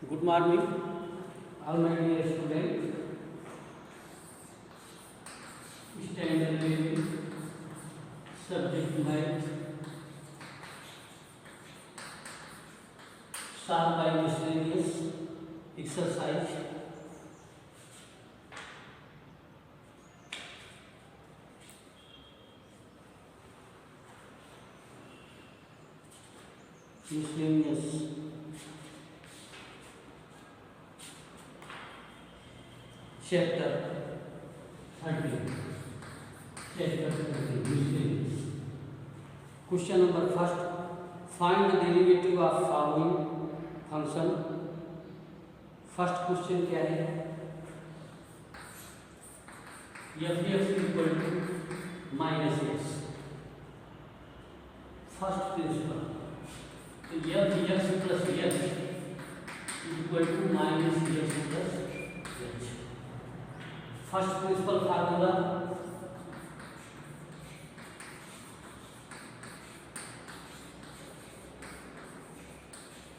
Good morning, all my dear students. Standard 11, subject math, solved by miscellaneous exercise. Miscellaneous chapter 30. Chapter 30. Miscellaneous. Question number first. Find the derivative of following function. First question क्या है? f(x) equal to minus x. First principle. तो f(x) plus h equal to minus x plus h. First principle formula.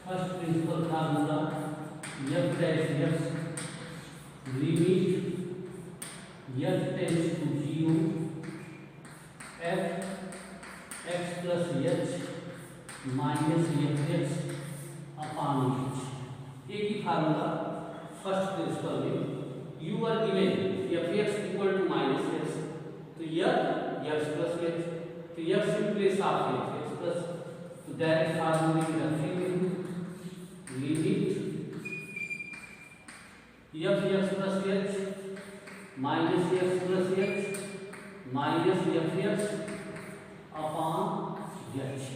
First principle formula f dash x limit f tends to 0 f x plus h minus f x upon h. एक ही formula first principle में u are given f x equal to minus x तो यह x plus h तो x in place of x plus तो direct फार्मूले में रखेंगे limit f x plus h minus x plus h minus f x upon h.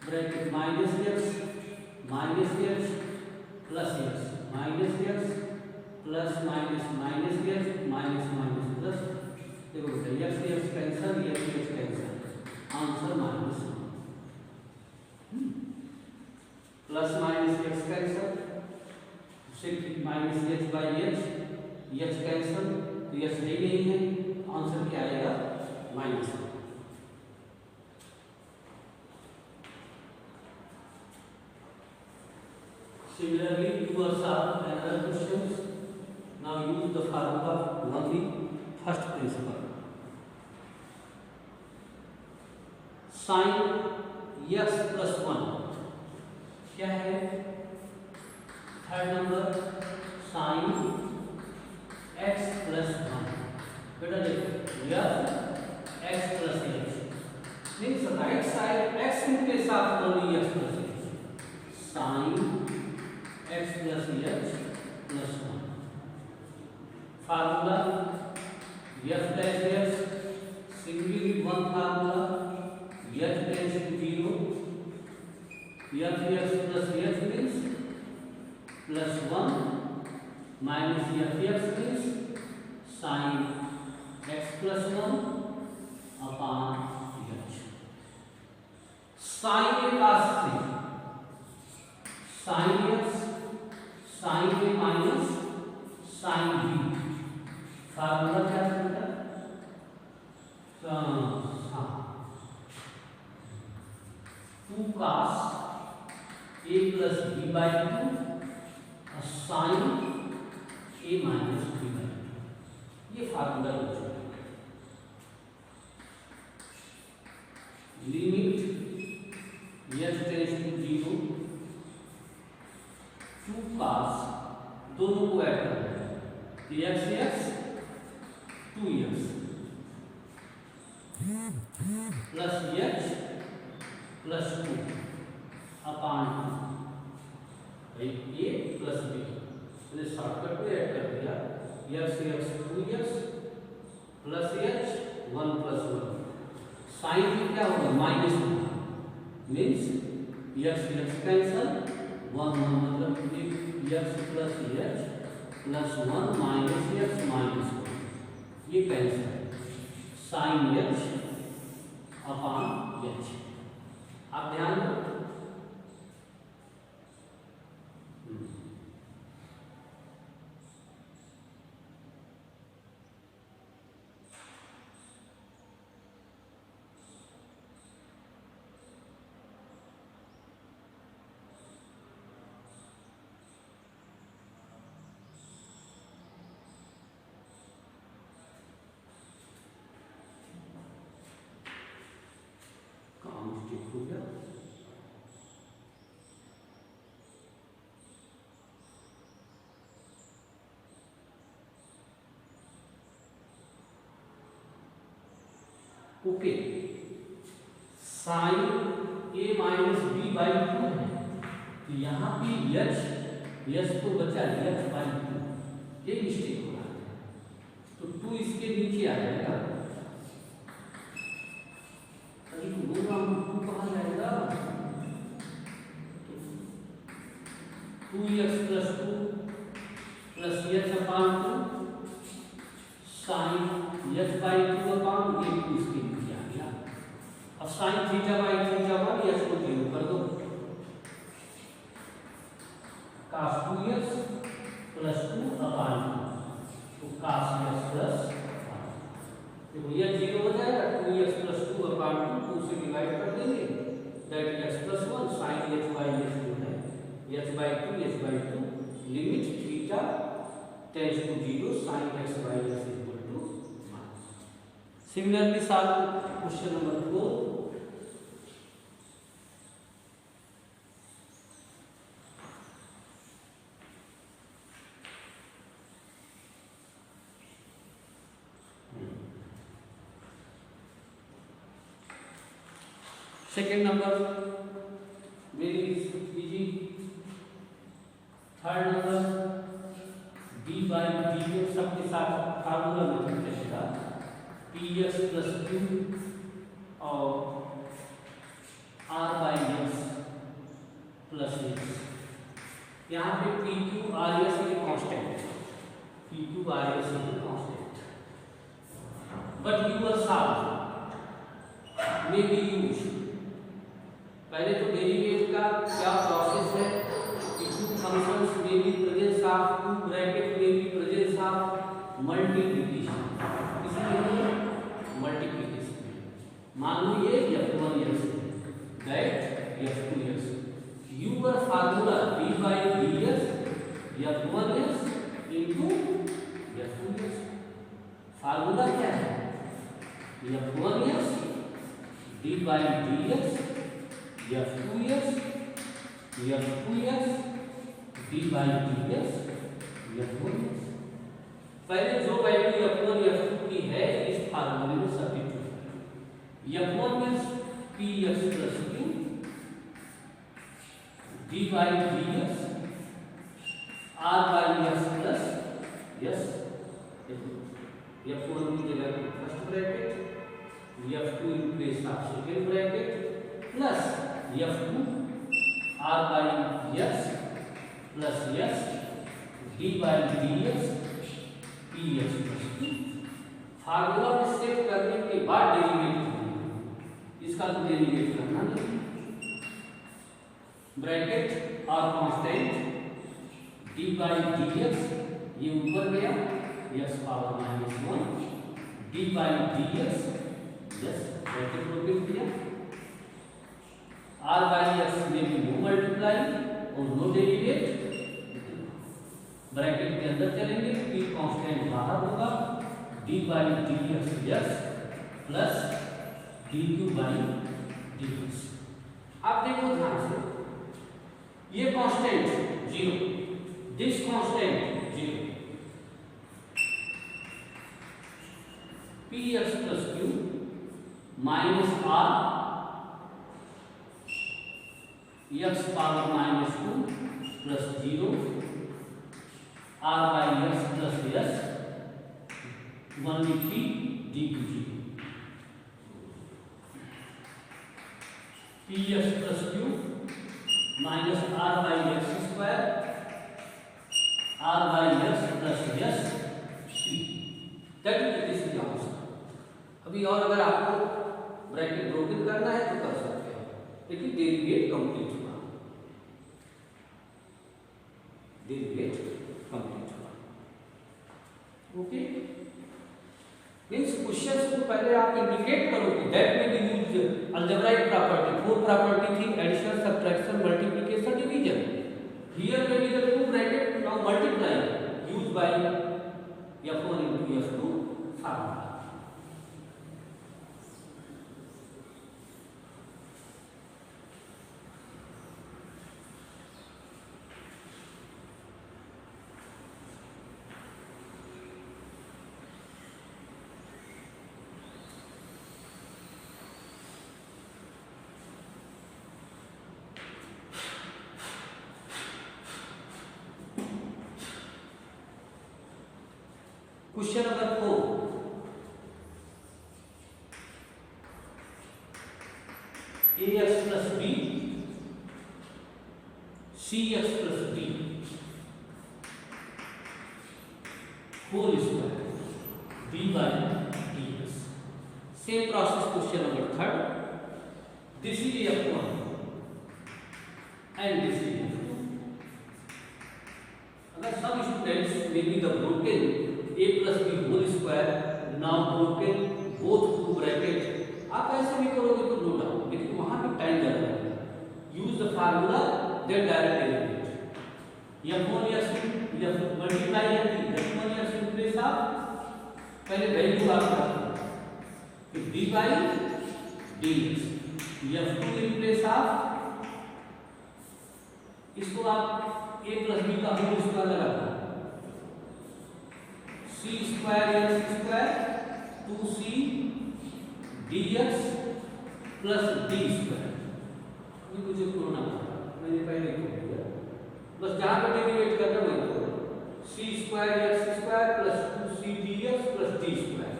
Bracket minus x plus x minus x plus minus x minus plus देखो बेटा x cancel x cancel answer minus plus minus x cancel सिर्फ minus h by h cancel तो h है ही नहीं है answer क्या आएगा minus. Similarly, you are solve another questions. Now use the formula of the first principle. Sin x plus 1 क्या है? Third number sin x plus 1 बेटा देखो x plus h means right side x in place of only x plus h sin x plus h plus 1 formula f dash x simply one formula h tends to 0 f x plus h means plus 1 minus f x means sin x plus 1 upon h. sin a cos 3 sin x sin a minus sin b formula क्या है बेटा? Two cos a plus b by 2 sin a minus b by 2 ये formula हो चुका है. Limit h tends to 0 two cos दोनों को add करना है x 2x plus h plus 2 upon a plus b मैंने शॉर्टकट में ऐड कर दिया x 2x plus h 1 plus 1 sine में क्या होगा माइनस मीन्स x कैंसल 1 मतलब x plus h plus 1 minus x minus 1 ये cancel sine h upon h. आप ध्यान दो okay, sine A minus B by 2 है, तो यहाँ पे यच तो बचा यच बाई 2, ये मिस्टेक हो रहा है, तो 2 इसके नीचे आ जाएगा। अरे बोल रहा हूँ 2 कहाँ जाएगा, तो 2x plus 2 plus h upon 2 sine h by 2 upon ये 2 इसके नीचे आ गया। अब sine theta by theta 1 h को 0 कर दो, cos 2x प्लस 2 अपान 2, तो cos x प्लस, देखो ये 0 हो जाएगा, 2x प्लस 2 अपान 2 से डिवाइड कर देंगे, that x plus 1 sine h by h जो है h बाई 2 limit theta tends to 0 sine x by h equal to minus. Similarly solve question number 4। Second number very easy. Third number D by D X सबके साथ फार्मूला में लिखेगा P X plus Q और R by X plus X. यहाँ पे P Q R S ये constant, P Q R S ये कांस्टेंट, बट यूर सॉल्व में बी यूज। पहले तो डेरिवेटिव का क्या प्रोसेस है कि टू फंक्शंस में भी प्रेजेंस ऑफ टू ब्रैकेट में भी प्रेजेंस ऑफ मल्टीप्लिकेशन, इसलिए मल्टीप्लिकेशन मान लो ये f1x that f2x, your formula d by dx f1x into f2x। Formula क्या है, f1x d by dx f2x d by dx f1x। पहले जो वैल्यू f1 f2 की है इस फार्मूले में सब्स्टिट्यूट करें, f1 means px plus q d by dx r by x plus s। f1 की जगह first bracket, f2 in place of second bracket plus f2 r by x plus s d by dx px plus q। Formula में set करने के बाद derivative, इसका तो derivative करना नहीं, ब्रैकेट और कांस्टेंट d by dx ये ऊपर गया x power -1 d by dx yes bracket broken किया, r by x में भी नो मल्टीप्लाई और नो डेरिवेट, ब्रैकेट के अंदर चलेंगे p कांस्टेंट बाहर होगा d by dx yes plus dq by dx। अब देखो ध्यान से, ये constant 0, this constant 0, px plus q minus r x power -2 plus 0 r by x plus s 1/3 dq। px plus q minus r by x square r by x plus s t, that is this is answer। अभी और अगर आपको bracket broken करना है तो कर सकते हो, लेकिन डेरिवेट कंप्लीट हुआ, डेरिवेट कंप्लीट हुआ। ओके, मींस क्वेश्चंस को पहले आप इंडिकेट करोगे, दैट में be use algebraic property, 4 property थी addition subtraction multiplication division, here में be the two bracket now multiply use by f1 into f2 formula. Question number 4, ax plus b cx plus d whole square d by dx. Same process question number 3rd. This is f1 and this is f2. अगर some students may be the broken a plus b whole square now broken both two bracket, आप ऐसे भी करोगे तो no doubt, लेकिन वहां भी time ज्यादा लगेगा. Use the formula then direct derivate. f1 या मल्टीप्लाई या f1 या इन प्लेस ऑफ पहले वैल्यू आप रखो, फिर d by dx. f2 in place of इसको आप a plus b का होल स्क्वायर लगाओ, c square x square 2c dx plus d square. ये मुझे तोड़ना पड़ा, मैंने पहले ही तोड़ दिया. बस जहाँ पे डेरिवेट करना वही तो c square x square plus 2c dx plus d square.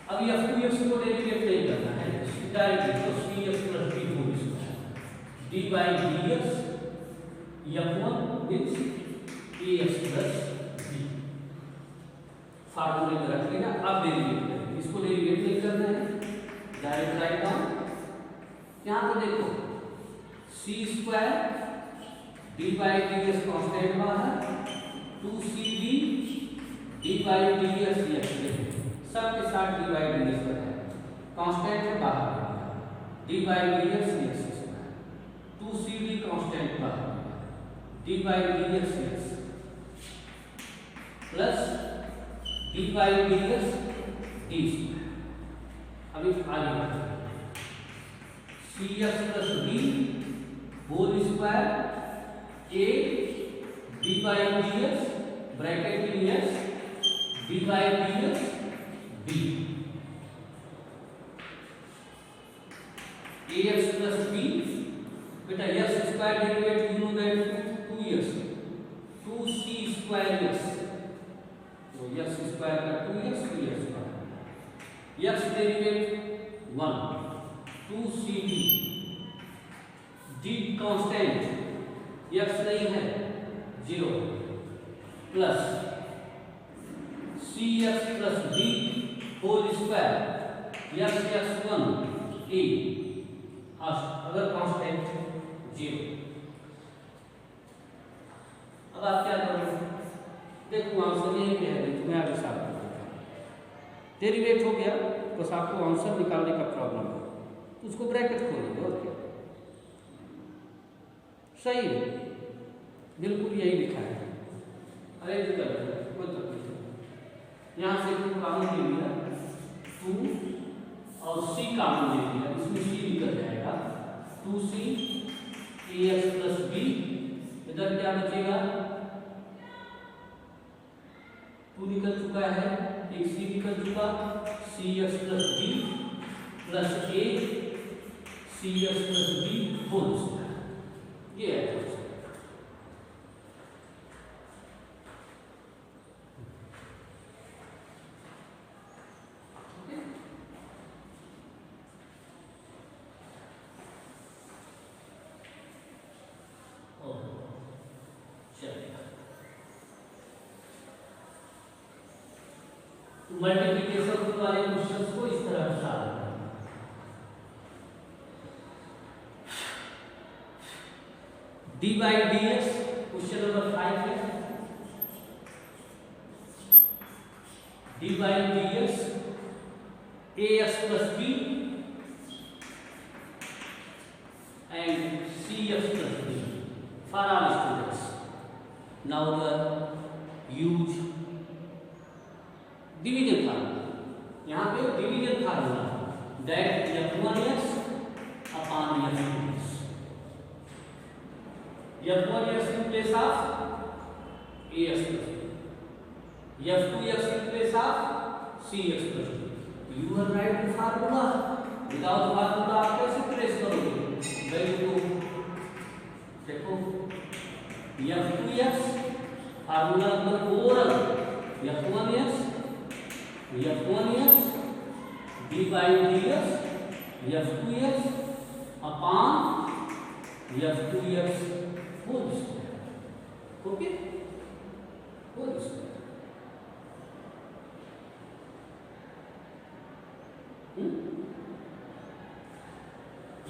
अब f2x को डेरिवेट नहीं करना है, डायरेक्टली तो cx plus d whole square d by dx f1 means ax plus b. फार्मूले में रख लेना. अब डेरिवेट करेंगे, इसको डेरिवेट नहीं करना है, डायरेक्ट राइट डाउन. यहां पे देखो c square d by dx constant बाहर, 2cd d by dx सब के साथ d by dx है, कांस्टेंट है बाहर, d by dx x square, 2cd constant बाहर, d by dx x plus d by dx d square. अभी आगे बढ़ते हैं. cx plus d whole square a d by dx bracket में x d by dx d ax plus b. बेटा x square derivate you know that 2x 2c square x, तो x square का 2x 2x x derivate 1 2cd d constant x नहीं है 0 plus cx plus d whole square x1 a अगर constant 0. अब आप क्या करोगे? देखो आंसर यही कह रहे, मैं आगे साफ कर देता हूं. डेरिवेट हो गया तो आपको आंसर निकालने का प्रॉब्लम है, तो उसको ब्रैकेट खोलेंगे और क्या. सही है, बिल्कुल यही लिखा है. अरेंज कर लो, कोई तकलीफ नहीं. यहाँ से तो कॉमन ले लिया 2 और c कॉमन ले लिया, इसमें c निकल जाएगा 2c ax प्लस b. इधर क्या बचेगा? 2 निकल चुका है, एक c निकल चुका, cx plus d plus a cx plus b whole square. ये है मल्टीप्लिकेशन वाले क्वेश्चंस को इस तरह सॉल्व करना. d by dx question number 5 है. d by dx ax plus b and cx plus d for all students. Now the use division formula. यहाँ पे division formula that f1x upon f2x. f1x in place of ax plus b, f2x in place of cx plus d. You will write the formula. Without formula आप कैसे place करोगे value को? देखो f2x formula number 4 F1s d by ds F2s upon F2s whole square. Okay, whole square.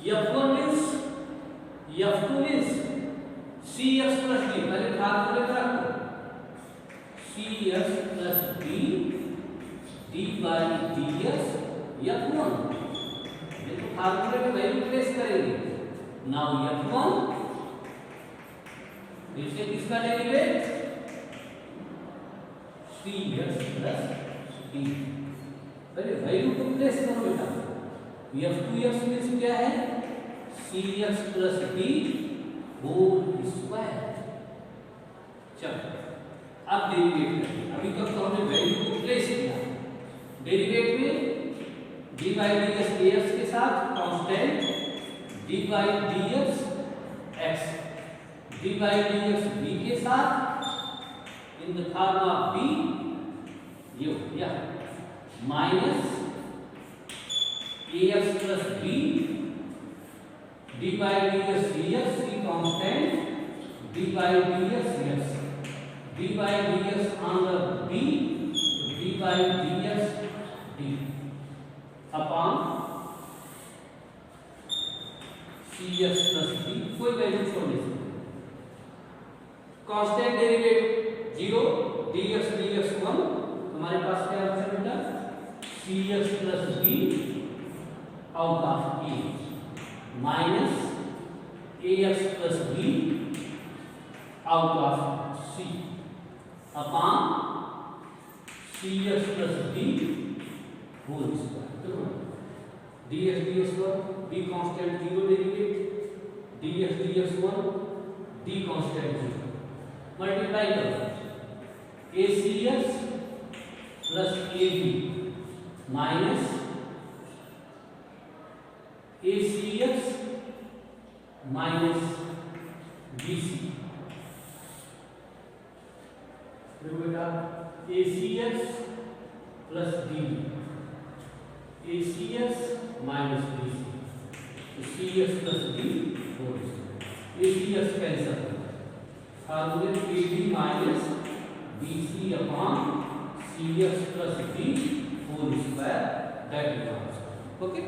F1 means F2 means Cx plus d. पहले फार्मूले रखो Cx plus d d by ds F1. ये तो फार्मूले में वैल्यू प्लेस करेंगे. Now F1 इससे किसका डेरिवेट Cx plus d. पहले वैल्यू को प्लेस करो बेटा. F2x मीन्स क्या है Cx plus d whole square. चलो अब डेरिवेट करें. अभी तक तो हमने वैल्यू को प्लेस किया. डेरिवेट में d by ds ax के साथ constant d by ds x d by ds b के साथ in the form of b ये हो गया minus ax plus b d by ds dx c constant d by ds x d by ds on the b d by ds d upon cx plus d. कोई value छोड़ने से constant derivative 0 dx dx 1. हमारे पास क्या बचा बेटा cx plus d out of a minus ax plus b out of c upon cx plus d whole square. dx dx 1 b constant 0 derivative dx dx 1 d constant 0 multiply करो acx plus ab minus ACX minus BC. देखो बेटा ACX plus DB ACX minus BC तो CX plus D whole square. ACX cancel होगा. फार्मूले AB minus BC upon CX plus D whole square. That is answer. Okay.